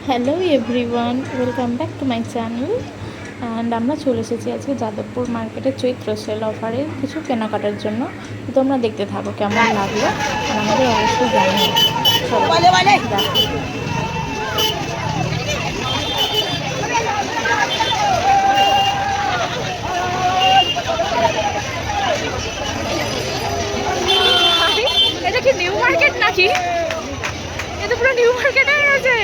Hello everyone, welcome back to my channel. And আমরা চলে এসেছি আজকে যাদবপুর মার্কেটে চৈত্র সেল অফারে কিছু কেনাকাটার জন্য। তো তোমরা দেখতে থাকো কেমন লাগলো, আর আমাদের অবশ্যই জানিও। চলো দেখো। এটা কি নিউ মার্কেট নাকি? এটা পুরো নিউ মার্কেট হয়ে গেছে।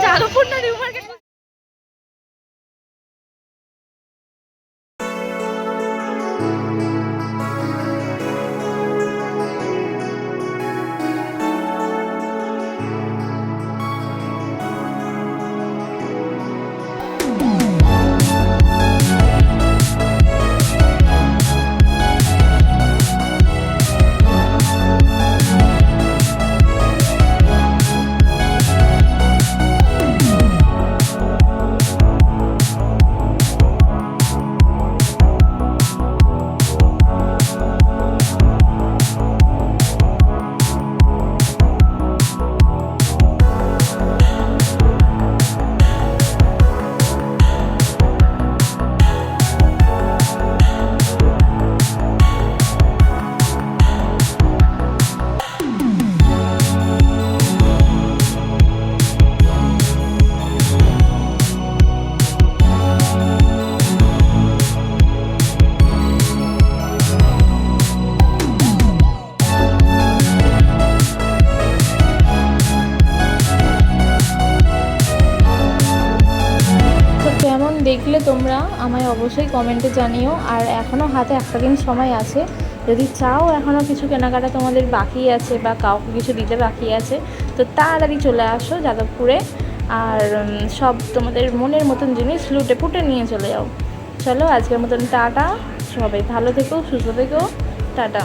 যাদবপুর না নিউ মার্কেট? কেমন দেখলে তোমরা আমায় অবশ্যই কমেন্টে জানিও। আর এখনও হাতে একটা দিন সময় আছে, যদি চাও এখনও কিছু কেনাকাটা তোমাদের বাকি আছে বা কাউকে কিছু দিতে বাকি আছে, তো তাড়াতাড়ি চলে আসো যাদবপুরে। আর সব তোমাদের মনের মতন জিনিস লুটে পুটে নিয়ে চলে যাও। চলো আজকের মতন টাটা, সবাই ভালো থেকো, সুস্থ থেকো, টাটা।